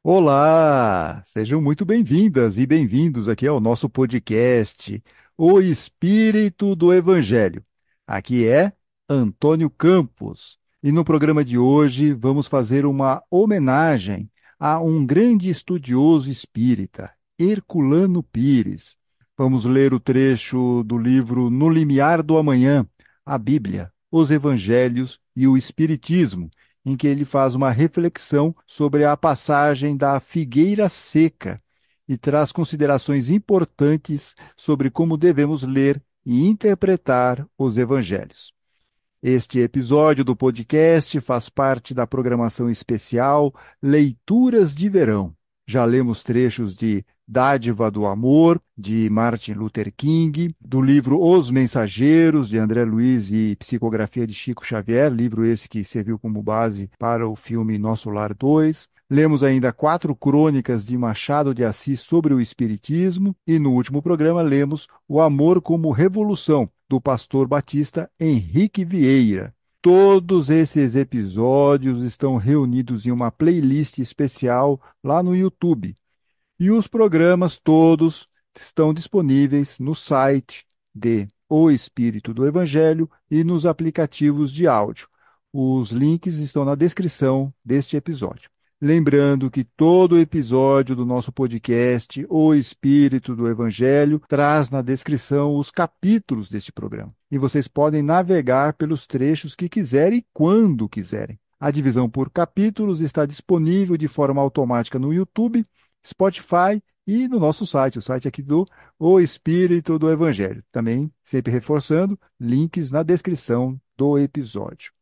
Olá, sejam muito bem-vindas e bem-vindos aqui ao nosso podcast, O Espírito do Evangelho. Aqui é Antônio Campos e no programa de hoje vamos fazer uma homenagem a um grande estudioso espírita, Herculano Pires. Vamos ler o trecho do livro No Limiar do Amanhã, a Bíblia, os Evangelhos e o Espiritismo, em que ele faz uma reflexão sobre a passagem da figueira seca e traz considerações importantes sobre como devemos ler e interpretar os evangelhos. Este episódio do podcast faz parte da programação especial Leituras de Verão. Já lemos trechos de Dádiva do Amor, de Martin Luther King, do livro Os Mensageiros, de André Luiz e Psicografia de Chico Xavier, livro esse que serviu como base para o filme Nosso Lar 2. Lemos ainda 4 crônicas de Machado de Assis sobre o Espiritismo e no último programa lemos O Amor como Revolução, do pastor batista Henrique Vieira. Todos esses episódios estão reunidos em uma playlist especial lá no YouTube. E os programas todos estão disponíveis no site de O Espírito do Evangelho e nos aplicativos de áudio. Os links estão na descrição deste episódio. Lembrando que todo episódio do nosso podcast, O Espírito do Evangelho, traz na descrição os capítulos deste programa. E vocês podem navegar pelos trechos que quiserem e quando quiserem. A divisão por capítulos está disponível de forma automática no YouTube, Spotify e no nosso site, o site aqui do O Espírito do Evangelho. Também, sempre reforçando, links na descrição do episódio.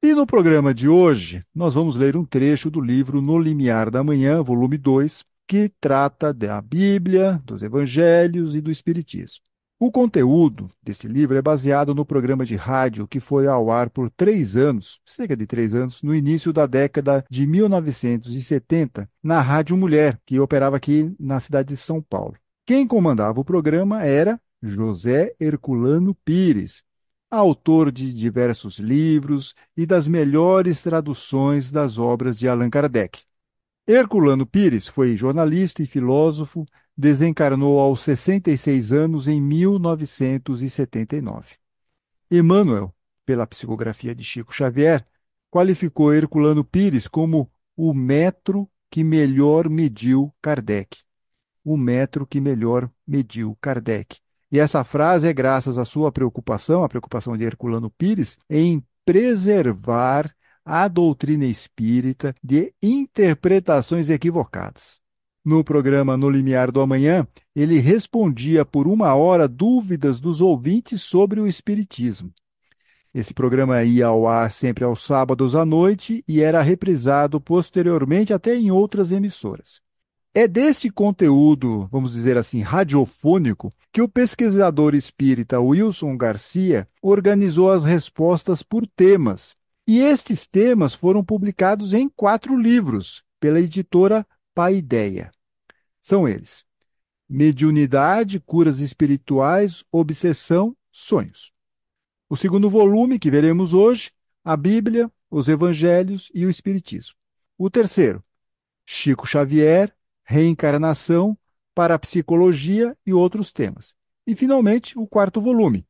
E no programa de hoje, nós vamos ler um trecho do livro No Limiar da Manhã, volume 2, que trata da Bíblia, dos Evangelhos e do Espiritismo. O conteúdo deste livro é baseado no programa de rádio que foi ao ar por 3 anos, cerca de 3 anos, no início da década de 1970, na Rádio Mulher, que operava aqui na cidade de São Paulo. Quem comandava o programa era José Herculano Pires, autor de diversos livros e das melhores traduções das obras de Allan Kardec. Herculano Pires foi jornalista e filósofo, desencarnou aos 66 anos em 1979. Emmanuel, pela psicografia de Chico Xavier, qualificou Herculano Pires como o metro que melhor mediu Kardec. O metro que melhor mediu Kardec. E essa frase é graças à sua preocupação, a preocupação de Herculano Pires, em preservar a doutrina espírita de interpretações equivocadas. No programa No Limiar do Amanhã, ele respondia por 1 hora dúvidas dos ouvintes sobre o espiritismo. Esse programa ia ao ar sempre aos sábados à noite e era reprisado posteriormente até em outras emissoras. É deste conteúdo, vamos dizer assim, radiofônico, que o pesquisador espírita Wilson Garcia organizou as respostas por temas. E estes temas foram publicados em 4 livros, pela editora Paideia. São eles: Mediunidade, Curas Espirituais, Obsessão, Sonhos. O segundo volume, que veremos hoje, a Bíblia, os Evangelhos e o Espiritismo. O terceiro, Chico Xavier, Reencarnação, Parapsicologia e outros temas. E, finalmente, o 4º volume,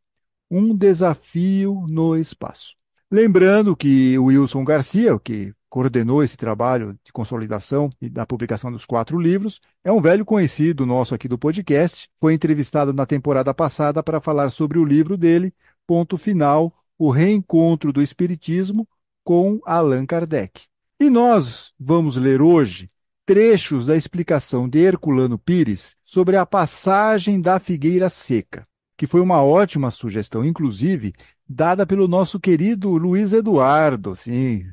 Um Desafio no Espaço. Lembrando que o Wilson Garcia, que coordenou esse trabalho de consolidação e da publicação dos 4 livros, é um velho conhecido nosso aqui do podcast, foi entrevistado na temporada passada para falar sobre o livro dele, Ponto Final, O Reencontro do Espiritismo com Allan Kardec. E nós vamos ler hoje trechos da explicação de Herculano Pires sobre a passagem da figueira seca, que foi uma ótima sugestão, inclusive, dada pelo nosso querido Luiz Eduardo, sim,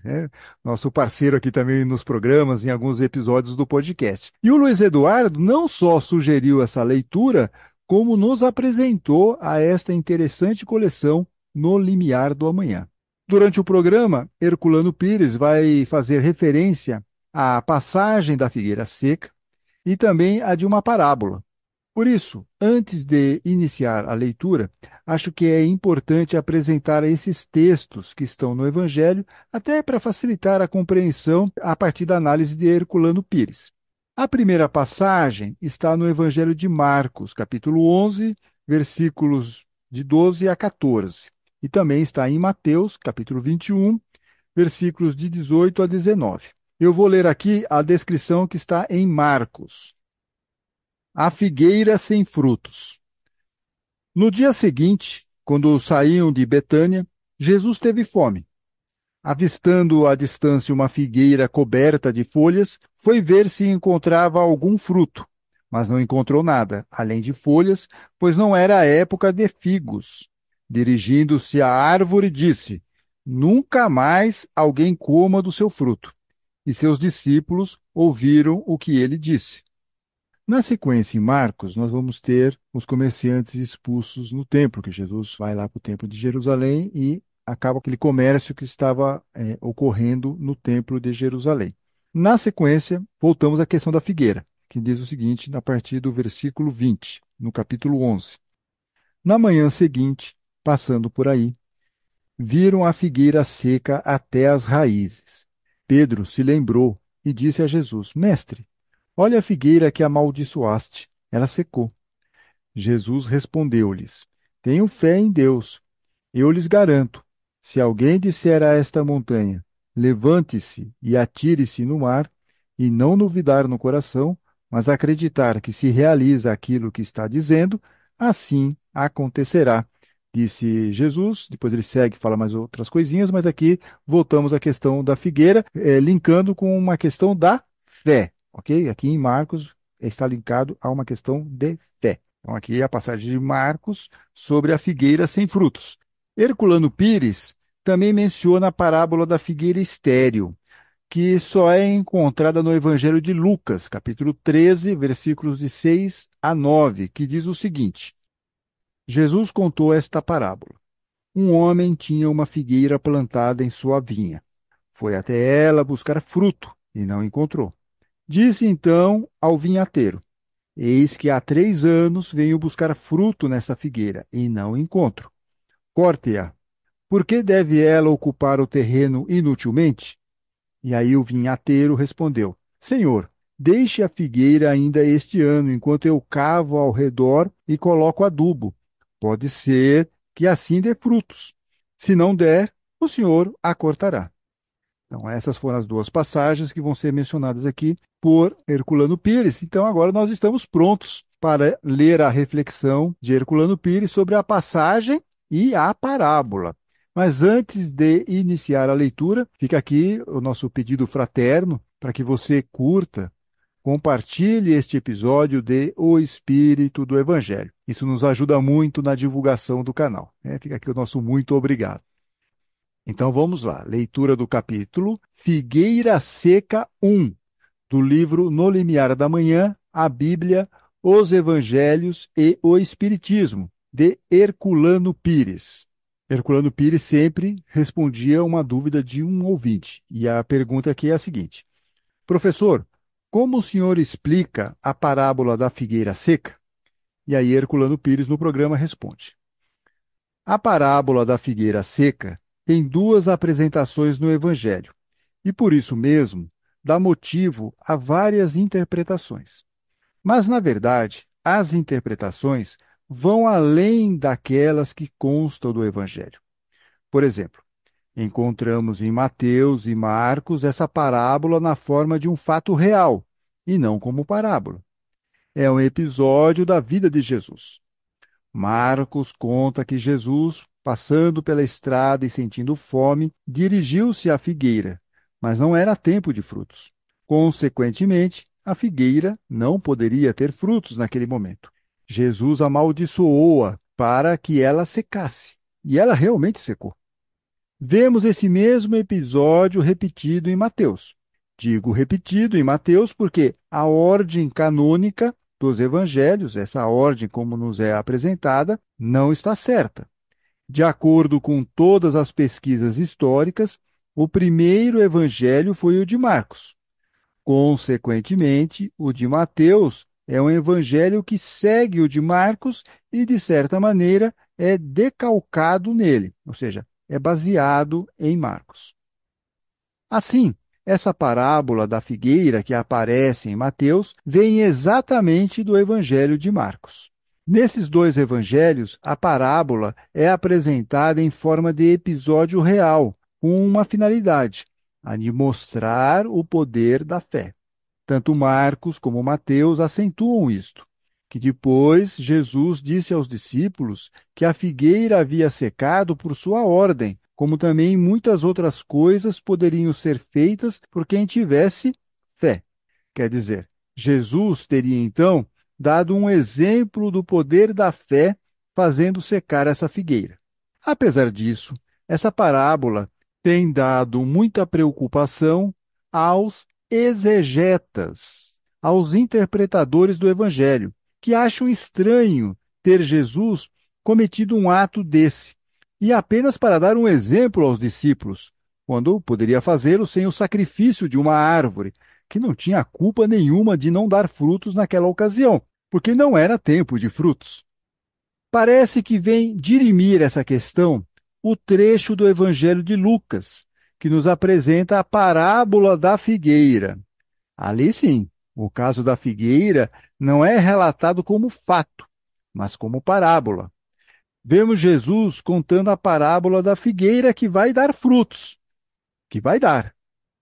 nosso parceiro aqui também nos programas, em alguns episódios do podcast. E o Luiz Eduardo não só sugeriu essa leitura, como nos apresentou a esta interessante coleção No Limiar do Amanhã. Durante o programa, Herculano Pires vai fazer referência à passagem da figueira seca e também a de uma parábola. Por isso, antes de iniciar a leitura, acho que é importante apresentar esses textos que estão no Evangelho, até para facilitar a compreensão a partir da análise de Herculano Pires. A primeira passagem está no Evangelho de Marcos, capítulo 11, versículos de 12 a 14. E também está em Mateus, capítulo 21, versículos de 18 a 19. Eu vou ler aqui a descrição que está em Marcos. A figueira sem frutos. No dia seguinte, quando saíam de Betânia, Jesus teve fome. Avistando à distância uma figueira coberta de folhas, foi ver se encontrava algum fruto. Mas não encontrou nada, além de folhas, pois não era a época de figos. Dirigindo-se à árvore, disse: Nunca mais alguém coma do seu fruto. E seus discípulos ouviram o que ele disse. Na sequência, em Marcos, nós vamos ter os comerciantes expulsos no templo, que Jesus vai lá para o templo de Jerusalém e acaba aquele comércio que estava ocorrendo no templo de Jerusalém. Na sequência, voltamos à questão da figueira, que diz o seguinte, a partir do versículo 20, no capítulo 11. Na manhã seguinte, passando por aí, viram a figueira seca até as raízes. Pedro se lembrou e disse a Jesus: Mestre, olha a figueira que amaldiçoaste, ela secou. Jesus respondeu-lhes: Tenho fé em Deus. Eu lhes garanto, se alguém disser a esta montanha, levante-se e atire-se no mar, e não duvidar no coração, mas acreditar que se realiza aquilo que está dizendo, assim acontecerá. Disse Jesus, depois ele segue, fala mais outras coisinhas, mas aqui voltamos à questão da figueira, linkando com uma questão da fé, ok? Aqui em Marcos está linkado a uma questão de fé. Então aqui é a passagem de Marcos sobre a figueira sem frutos. Herculano Pires também menciona a parábola da figueira estéril, que só é encontrada no Evangelho de Lucas, capítulo 13, versículos de 6 a 9, que diz o seguinte: Jesus contou esta parábola. Um homem tinha uma figueira plantada em sua vinha. Foi até ela buscar fruto e não encontrou. Disse então ao vinhateiro: Eis que há 3 anos venho buscar fruto nessa figueira e não encontro. Corte-a. Por que deve ela ocupar o terreno inutilmente? E aí o vinhateiro respondeu: Senhor, deixe a figueira ainda este ano, enquanto eu cavo ao redor e coloco adubo. Pode ser que assim dê frutos. Se não der, o senhor a cortará. Então, essas foram as duas passagens que vão ser mencionadas aqui por Herculano Pires. Então, agora nós estamos prontos para ler a reflexão de Herculano Pires sobre a passagem e a parábola. Mas antes de iniciar a leitura, fica aqui o nosso pedido fraterno para que você curta, compartilhe este episódio de O Espírito do Evangelho. Isso nos ajuda muito na divulgação do canal. Fica aqui o nosso muito obrigado. Então vamos lá, leitura do capítulo Figueira Seca 1, do livro No Limiar da Manhã, a Bíblia, os Evangelhos e o Espiritismo, de Herculano Pires. Herculano Pires sempre respondia uma dúvida de um ouvinte, e a pergunta aqui é a seguinte: Professor, como o senhor explica a parábola da figueira seca? E aí Herculano Pires no programa responde: A parábola da figueira seca tem 2 apresentações no Evangelho, e por isso mesmo dá motivo a várias interpretações. Mas, na verdade, as interpretações vão além daquelas que constam do Evangelho. Por exemplo, encontramos em Mateus e Marcos essa parábola na forma de um fato real, e não como parábola. É um episódio da vida de Jesus. Marcos conta que Jesus, passando pela estrada e sentindo fome, dirigiu-se à figueira, mas não era tempo de frutos. Consequentemente, a figueira não poderia ter frutos naquele momento. Jesus amaldiçoou-a para que ela secasse, e ela realmente secou. Vemos esse mesmo episódio repetido em Mateus. Digo repetido em Mateus porque a ordem canônica dos evangelhos, essa ordem como nos é apresentada, não está certa. De acordo com todas as pesquisas históricas, o primeiro evangelho foi o de Marcos. Consequentemente, o de Mateus é um evangelho que segue o de Marcos e, de certa maneira, é decalcado nele, ou seja, é baseado em Marcos. Assim, essa parábola da figueira que aparece em Mateus vem exatamente do evangelho de Marcos. Nesses dois evangelhos, a parábola é apresentada em forma de episódio real, com uma finalidade, a de mostrar o poder da fé. Tanto Marcos como Mateus acentuam isto, que depois Jesus disse aos discípulos que a figueira havia secado por sua ordem, como também muitas outras coisas poderiam ser feitas por quem tivesse fé. Quer dizer, Jesus teria então dado um exemplo do poder da fé fazendo secar essa figueira. Apesar disso, essa parábola tem dado muita preocupação aos exegetas, aos interpretadores do Evangelho, que acham estranho ter Jesus cometido um ato desse, e apenas para dar um exemplo aos discípulos, quando poderia fazê-lo sem o sacrifício de uma árvore, que não tinha culpa nenhuma de não dar frutos naquela ocasião, porque não era tempo de frutos. Parece que vem dirimir essa questão o trecho do Evangelho de Lucas, que nos apresenta a parábola da figueira. Ali sim, o caso da figueira não é relatado como fato, mas como parábola. Vemos Jesus contando a parábola da figueira que vai dar frutos, que vai dar,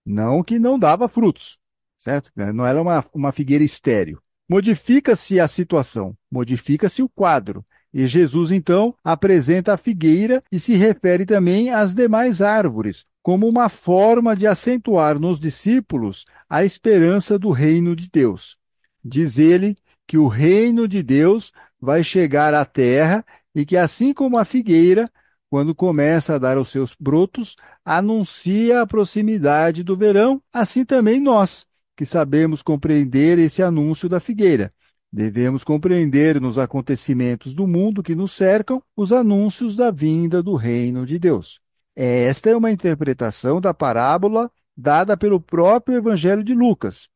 não que não dava frutos, certo? Não era uma figueira estéril. Modifica-se a situação, modifica-se o quadro. E Jesus, então, apresenta a figueira e se refere também às demais árvores, como uma forma de acentuar nos discípulos a esperança do reino de Deus. Diz ele que o reino de Deus vai chegar à terra e que, assim como a figueira, quando começa a dar os seus brotos, anuncia a proximidade do verão, assim também nós, que sabemos compreender esse anúncio da figueira. Devemos compreender nos acontecimentos do mundo que nos cercam os anúncios da vinda do reino de Deus. Esta é uma interpretação da parábola dada pelo próprio Evangelho de Lucas.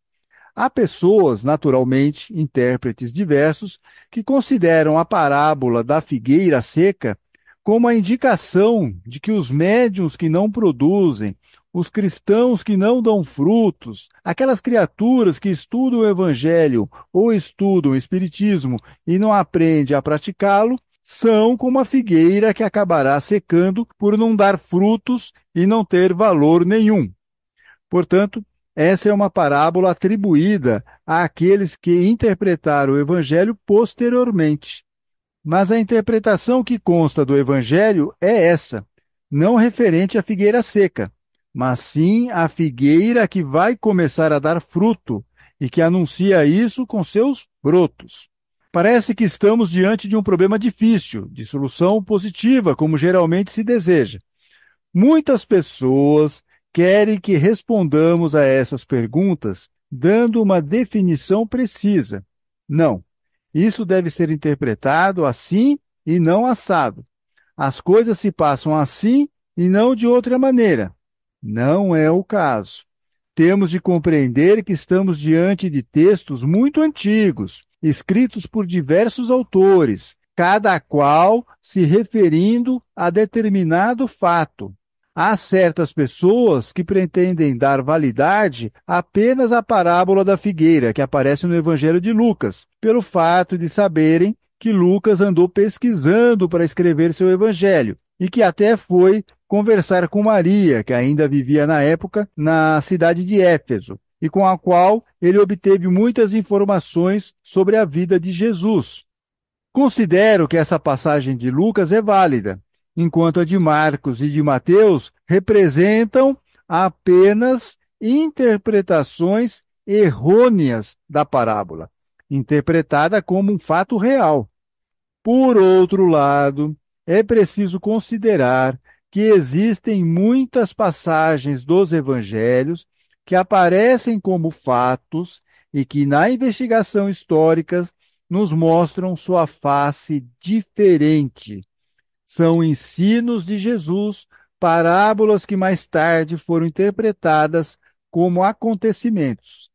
Há pessoas, naturalmente, intérpretes diversos, que consideram a parábola da figueira seca como a indicação de que os médiuns que não produzem, os cristãos que não dão frutos, aquelas criaturas que estudam o Evangelho ou estudam o Espiritismo e não aprendem a praticá-lo, são como a figueira que acabará secando por não dar frutos e não ter valor nenhum. Portanto, essa é uma parábola atribuída àqueles que interpretaram o Evangelho posteriormente. Mas a interpretação que consta do Evangelho é essa, não referente à figueira seca, mas sim à figueira que vai começar a dar fruto e que anuncia isso com seus brotos. Parece que estamos diante de um problema difícil, de solução positiva, como geralmente se deseja. Muitas pessoas querem que respondamos a essas perguntas dando uma definição precisa. Não, isso deve ser interpretado assim e não assado. As coisas se passam assim e não de outra maneira. Não é o caso. Temos de compreender que estamos diante de textos muito antigos, escritos por diversos autores, cada qual se referindo a determinado fato. Há certas pessoas que pretendem dar validade apenas à parábola da figueira, que aparece no Evangelho de Lucas, pelo fato de saberem que Lucas andou pesquisando para escrever seu Evangelho e que até foi conversar com Maria, que ainda vivia na época na cidade de Éfeso, e com a qual ele obteve muitas informações sobre a vida de Jesus. Considero que essa passagem de Lucas é válida, enquanto a de Marcos e de Mateus representam apenas interpretações errôneas da parábola, interpretada como um fato real. Por outro lado, é preciso considerar que existem muitas passagens dos evangelhos que aparecem como fatos e que, na investigação histórica, nos mostram sua face diferente. São ensinos de Jesus, parábolas que mais tarde foram interpretadas como acontecimentos.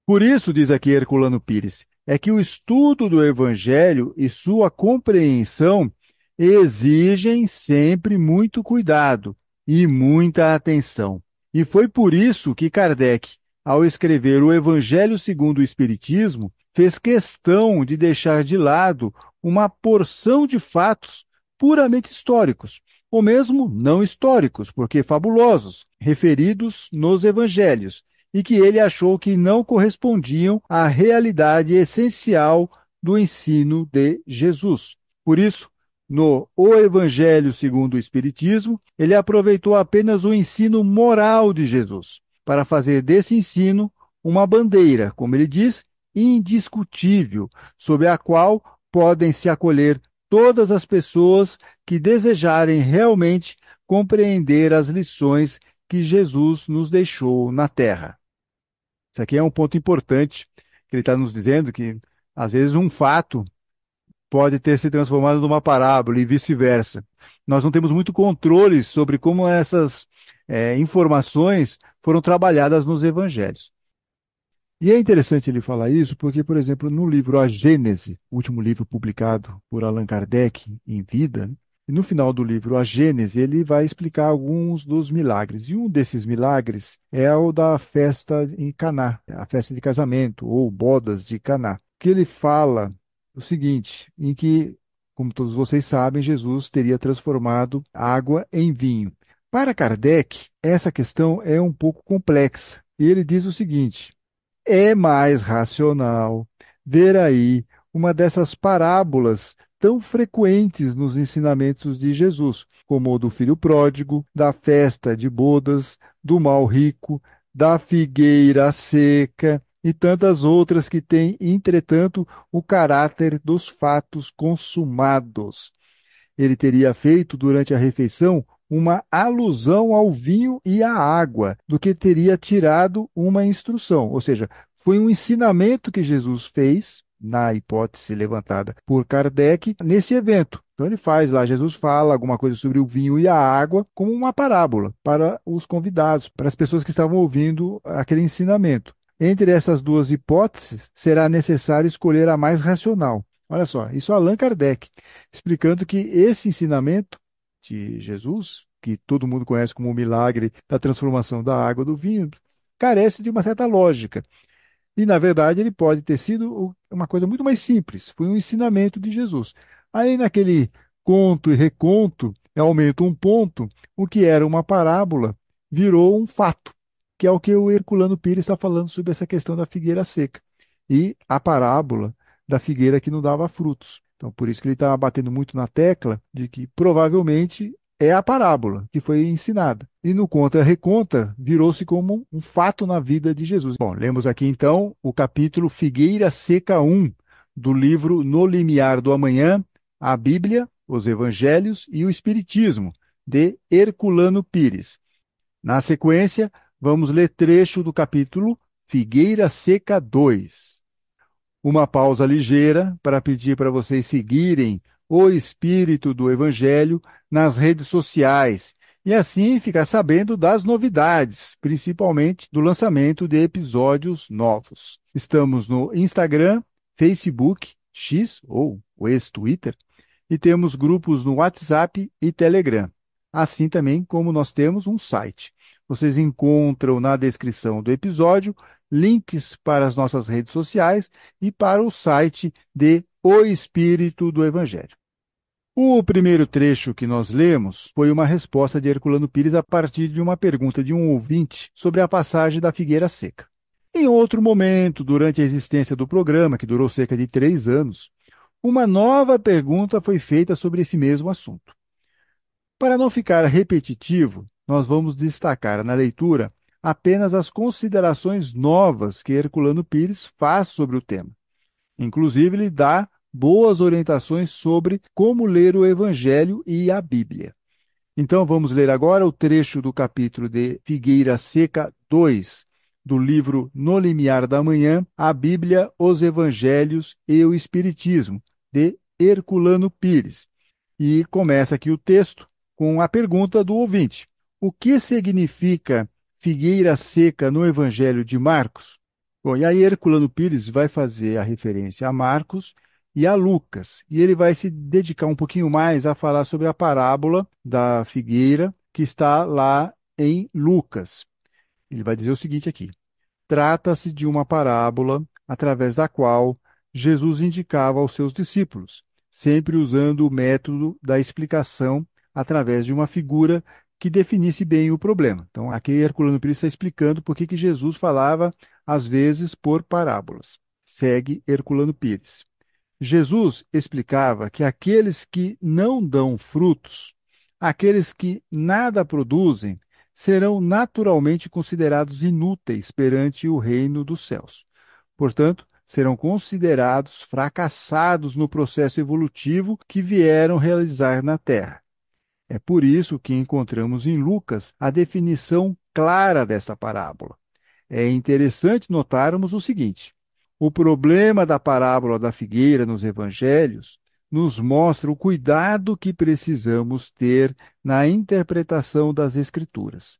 Por isso, diz aqui Herculano Pires, é que o estudo do Evangelho e sua compreensão exigem sempre muito cuidado e muita atenção. E foi por isso que Kardec, ao escrever o Evangelho segundo o Espiritismo, fez questão de deixar de lado uma porção de fatos puramente históricos, ou mesmo não históricos, porque fabulosos, referidos nos Evangelhos, e que ele achou que não correspondiam à realidade essencial do ensino de Jesus. Por isso, no O Evangelho segundo o Espiritismo, ele aproveitou apenas o ensino moral de Jesus, para fazer desse ensino uma bandeira, como ele diz, indiscutível, sob a qual podem se acolher todas as pessoas que desejarem realmente compreender as lições que Jesus nos deixou na Terra. Isso aqui é um ponto importante, que ele está nos dizendo que, às vezes, um fato pode ter se transformado numa parábola e vice-versa. Nós não temos muito controle sobre como essas informações foram trabalhadas nos evangelhos. E é interessante ele falar isso porque, por exemplo, no livro A Gênese, o último livro publicado por Allan Kardec em vida, e no final do livro A Gênese, ele vai explicar alguns dos milagres. E um desses milagres é o da festa em Caná, a festa de casamento ou bodas de Caná, que ele fala o seguinte, em que, como todos vocês sabem, Jesus teria transformado água em vinho. Para Kardec, essa questão é um pouco complexa. E ele diz o seguinte: é mais racional ver aí uma dessas parábolas tão frequentes nos ensinamentos de Jesus, como o do filho pródigo, da festa de bodas, do mal rico, da figueira seca e tantas outras que têm, entretanto, o caráter dos fatos consumados. Ele teria feito durante a refeição uma alusão ao vinho e à água, do que teria tirado uma instrução. Ou seja, foi um ensinamento que Jesus fez, na hipótese levantada por Kardec, nesse evento. Então ele faz lá, Jesus fala alguma coisa sobre o vinho e a água como uma parábola para os convidados, para as pessoas que estavam ouvindo aquele ensinamento. Entre essas duas hipóteses, será necessário escolher a mais racional. Olha só, isso é Allan Kardec, explicando que esse ensinamento de Jesus, que todo mundo conhece como o milagre da transformação da água do vinho, carece de uma certa lógica. E, na verdade, ele pode ter sido uma coisa muito mais simples. Foi um ensinamento de Jesus. Aí, naquele conto e reconto, aumenta um ponto, o que era uma parábola virou um fato, que é o que o Herculano Pires está falando sobre essa questão da figueira seca. E a parábola da figueira que não dava frutos. Então, por isso que ele está batendo muito na tecla de que provavelmente é a parábola que foi ensinada. E no Conta Reconta virou-se como um fato na vida de Jesus. Bom, lemos aqui então o capítulo Figueira Seca 1 do livro No Limiar do Amanhã, a Bíblia, os Evangelhos e o Espiritismo, de Herculano Pires. Na sequência, vamos ler trecho do capítulo Figueira Seca 2. Uma pausa ligeira para pedir para vocês seguirem o Espírito do Evangelho nas redes sociais e assim ficar sabendo das novidades, principalmente do lançamento de episódios novos. Estamos no Instagram, Facebook, X ou o ex-Twitter e temos grupos no WhatsApp e Telegram, assim também como nós temos um site. Vocês encontram na descrição do episódio links para as nossas redes sociais e para o site de O Espírito do Evangelho. O primeiro trecho que nós lemos foi uma resposta de Herculano Pires a partir de uma pergunta de um ouvinte sobre a passagem da figueira seca. Em outro momento, durante a existência do programa, que durou cerca de 3 anos, uma nova pergunta foi feita sobre esse mesmo assunto. Para não ficar repetitivo, nós vamos destacar na leitura apenas as considerações novas que Herculano Pires faz sobre o tema. Inclusive, ele dá boas orientações sobre como ler o Evangelho e a Bíblia. Então, vamos ler agora o trecho do capítulo de Figueira Seca 2, do livro No Limiar da Manhã, a Bíblia, os Evangelhos e o Espiritismo, de Herculano Pires. E começa aqui o texto com a pergunta do ouvinte: o que significa figueira seca no Evangelho de Marcos? Bom, e aí Herculano Pires vai fazer a referência a Marcos e a Lucas, e ele vai se dedicar um pouquinho mais a falar sobre a parábola da figueira que está lá em Lucas. Ele vai dizer o seguinte aqui: trata-se de uma parábola através da qual Jesus indicava aos seus discípulos, sempre usando o método da explicação através de uma figura que definisse bem o problema. Então, aqui Herculano Pires está explicando por que Jesus falava, às vezes, por parábolas. Segue Herculano Pires. Jesus explicava que aqueles que não dão frutos, aqueles que nada produzem, serão naturalmente considerados inúteis perante o reino dos céus. Portanto, serão considerados fracassados no processo evolutivo que vieram realizar na Terra. É por isso que encontramos em Lucas a definição clara desta parábola. É interessante notarmos o seguinte: o problema da parábola da figueira nos evangelhos nos mostra o cuidado que precisamos ter na interpretação das Escrituras.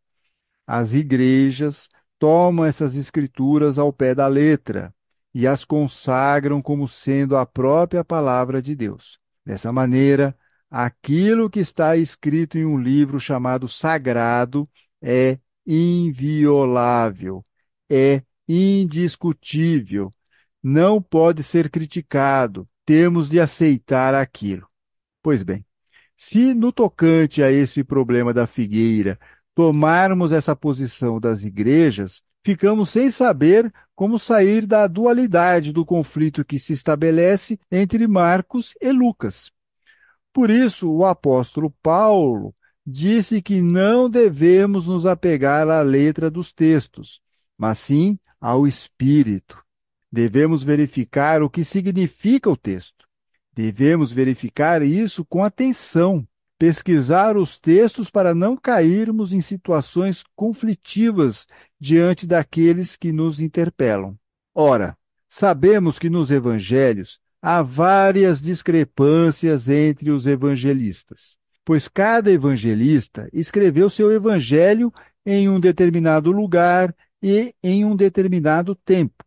As igrejas tomam essas Escrituras ao pé da letra e as consagram como sendo a própria palavra de Deus. Dessa maneira, aquilo que está escrito em um livro chamado sagrado é inviolável, é indiscutível, não pode ser criticado, temos de aceitar aquilo. Pois bem, se no tocante a esse problema da figueira tomarmos essa posição das igrejas, ficamos sem saber como sair da dualidade do conflito que se estabelece entre Marcos e Lucas. Por isso, o apóstolo Paulo disse que não devemos nos apegar à letra dos textos, mas sim ao espírito. Devemos verificar o que significa o texto. Devemos verificar isso com atenção, pesquisar os textos para não cairmos em situações conflitivas diante daqueles que nos interpelam. Ora, sabemos que nos evangelhos há várias discrepâncias entre os evangelistas, pois cada evangelista escreveu seu evangelho em um determinado lugar e em um determinado tempo.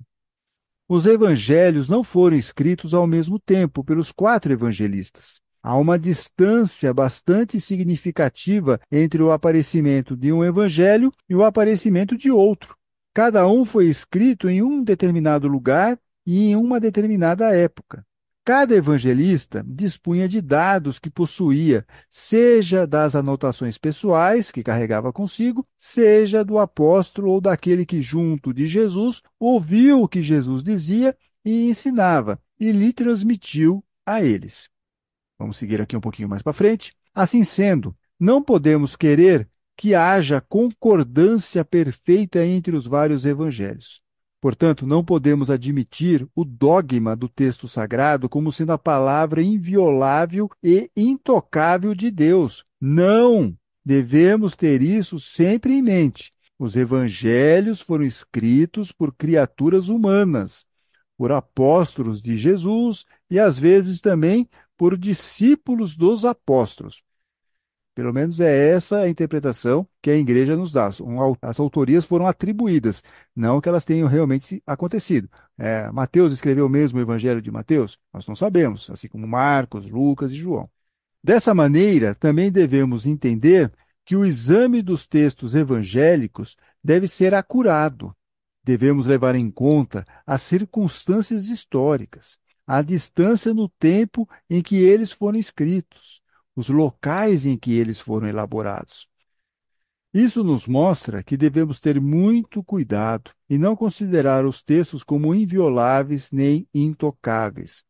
Os evangelhos não foram escritos ao mesmo tempo pelos quatro evangelistas. Há uma distância bastante significativa entre o aparecimento de um evangelho e o aparecimento de outro. Cada um foi escrito em um determinado lugar e em uma determinada época. Cada evangelista dispunha de dados que possuía, seja das anotações pessoais que carregava consigo, seja do apóstolo ou daquele que, junto de Jesus, ouviu o que Jesus dizia e ensinava, e lhe transmitiu a eles. Vamos seguir aqui um pouquinho mais para frente. Assim sendo, não podemos querer que haja concordância perfeita entre os vários evangelhos. Portanto, não podemos admitir o dogma do texto sagrado como sendo a palavra inviolável e intocável de Deus. Não! Devemos ter isso sempre em mente. Os evangelhos foram escritos por criaturas humanas, por apóstolos de Jesus e às vezes também por discípulos dos apóstolos. Pelo menos é essa a interpretação que a igreja nos dá. As autorias foram atribuídas, não que elas tenham realmente acontecido. Mateus escreveu mesmo o Evangelho de Mateus? Nós não sabemos, assim como Marcos, Lucas e João. Dessa maneira, também devemos entender que o exame dos textos evangélicos deve ser acurado. Devemos levar em conta as circunstâncias históricas, a distância no tempo em que eles foram escritos, os locais em que eles foram elaborados. Isso nos mostra que devemos ter muito cuidado e não considerar os textos como invioláveis nem intocáveis.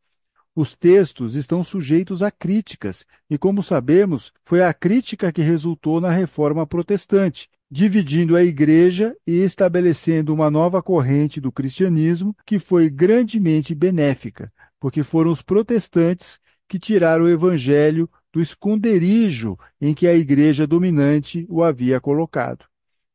Os textos estão sujeitos a críticas, e, como sabemos, foi a crítica que resultou na Reforma Protestante, dividindo a Igreja e estabelecendo uma nova corrente do cristianismo que foi grandemente benéfica, porque foram os protestantes que tiraram o Evangelho do esconderijo em que a Igreja dominante o havia colocado.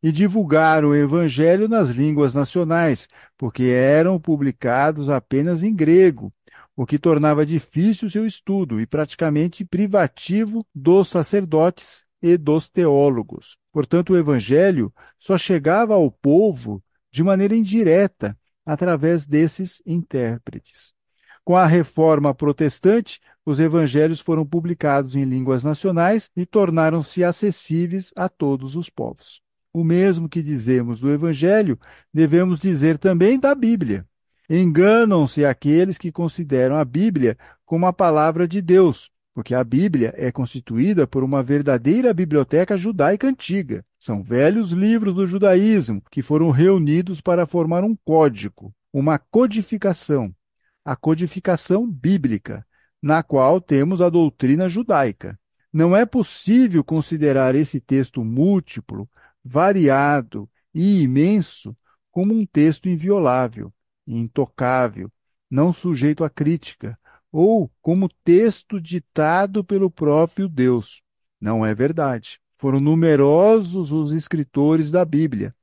E divulgaram o Evangelho nas línguas nacionais, porque eram publicados apenas em grego, o que tornava difícil seu estudo e praticamente privativo dos sacerdotes e dos teólogos. Portanto, o Evangelho só chegava ao povo de maneira indireta, através desses intérpretes. Com a reforma protestante, os evangelhos foram publicados em línguas nacionais e tornaram-se acessíveis a todos os povos. O mesmo que dizemos do evangelho, devemos dizer também da Bíblia. Enganam-se aqueles que consideram a Bíblia como a palavra de Deus, porque a Bíblia é constituída por uma verdadeira biblioteca judaica antiga. São velhos livros do judaísmo que foram reunidos para formar um código, uma codificação, a codificação bíblica, na qual temos a doutrina judaica. Não é possível considerar esse texto múltiplo, variado e imenso como um texto inviolável, intocável, não sujeito a crítica, ou como texto ditado pelo próprio Deus. Não é verdade. Foram numerosos os escritores da Bíblia.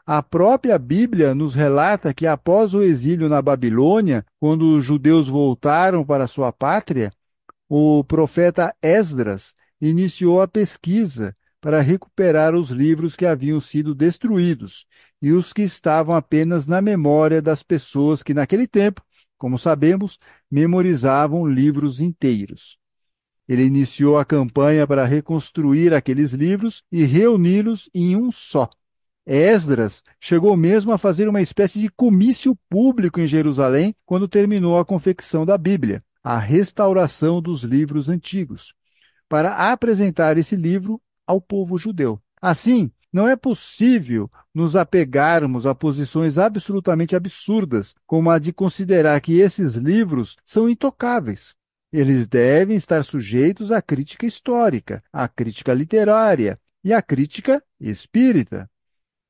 A própria Bíblia nos relata que após o exílio na Babilônia, quando os judeus voltaram para sua pátria, o profeta Esdras iniciou a pesquisa para recuperar os livros que haviam sido destruídos e os que estavam apenas na memória das pessoas que, naquele tempo, como sabemos, memorizavam livros inteiros. Ele iniciou a campanha para reconstruir aqueles livros e reuni-los em um só. Esdras chegou mesmo a fazer uma espécie de comício público em Jerusalém quando terminou a confecção da Bíblia, a restauração dos livros antigos, para apresentar esse livro ao povo judeu. Assim, não é possível nos apegarmos a posições absolutamente absurdas, como a de considerar que esses livros são intocáveis. Eles devem estar sujeitos à crítica histórica, à crítica literária e à crítica espírita.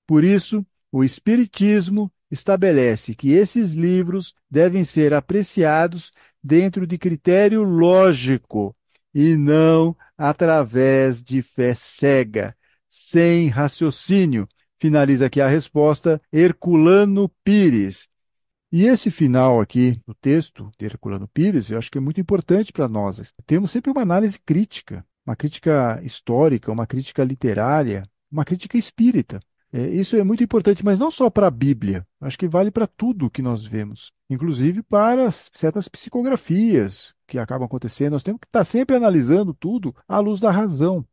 Por isso, o Espiritismo estabelece que esses livros devem ser apreciados dentro de critério lógico e não através de fé cega, sem raciocínio. Finaliza aqui a resposta Herculano Pires. E esse final aqui do texto de Herculano Pires, eu acho que é muito importante para nós. Temos sempre uma análise crítica, uma crítica histórica, uma crítica literária, uma crítica espírita. Isso é muito importante, mas não só para a Bíblia. Acho que vale para tudo que nós vemos, inclusive para certas psicografias que acabam acontecendo. Nós temos que estar sempre analisando tudo à luz da razão.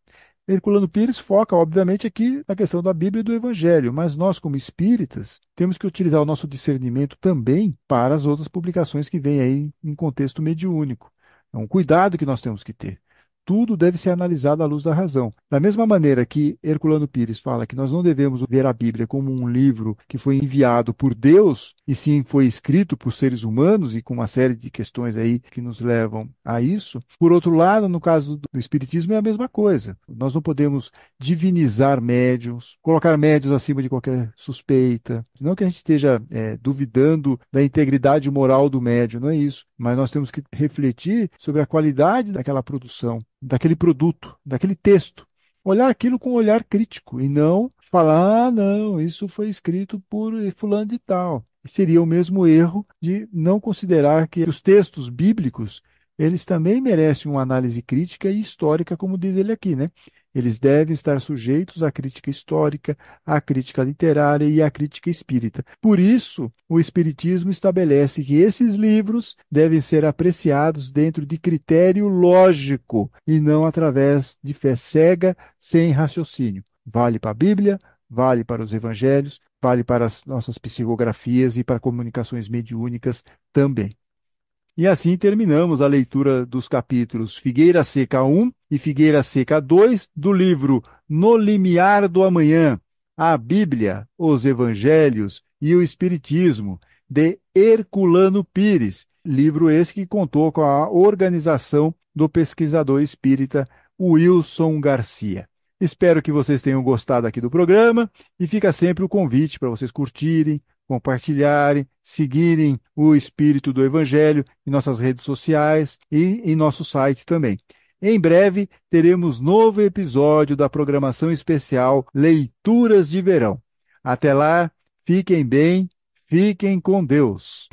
Herculano Pires foca, obviamente, aqui na questão da Bíblia e do Evangelho, mas nós, como espíritas, temos que utilizar o nosso discernimento também para as outras publicações que vêm aí em contexto mediúnico. É um cuidado que nós temos que ter. Tudo deve ser analisado à luz da razão. Da mesma maneira que Herculano Pires fala que nós não devemos ver a Bíblia como um livro que foi enviado por Deus, e sim foi escrito por seres humanos e com uma série de questões aí que nos levam a isso. Por outro lado, no caso do Espiritismo é a mesma coisa. Nós não podemos divinizar médiuns, colocar médiuns acima de qualquer suspeita. Não que a gente esteja duvidando da integridade moral do médium, não é isso. Mas nós temos que refletir sobre a qualidade daquela produção, daquele produto, daquele texto. Olhar aquilo com um olhar crítico e não falar, não, isso foi escrito por fulano de tal. Seria o mesmo erro de não considerar que os textos bíblicos, eles também merecem uma análise crítica e histórica, como diz ele aqui, né? Eles devem estar sujeitos à crítica histórica, à crítica literária e à crítica espírita. Por isso, o Espiritismo estabelece que esses livros devem ser apreciados dentro de critério lógico e não através de fé cega, sem raciocínio. Vale para a Bíblia, vale para os Evangelhos, vale para as nossas psicografias e para comunicações mediúnicas também. E assim terminamos a leitura dos capítulos Figueira Seca 1 e Figueira Seca 2 do livro No Limiar do Amanhã, a Bíblia, os Evangelhos e o Espiritismo, de Herculano Pires, livro esse que contou com a organização do pesquisador espírita Wilson Garcia. Espero que vocês tenham gostado aqui do programa e fica sempre o convite para vocês curtirem, compartilharem, seguirem o Espírito do Evangelho em nossas redes sociais e em nosso site também. Em breve teremos novo episódio da programação especial Leituras de Verão. Até lá, fiquem bem, fiquem com Deus.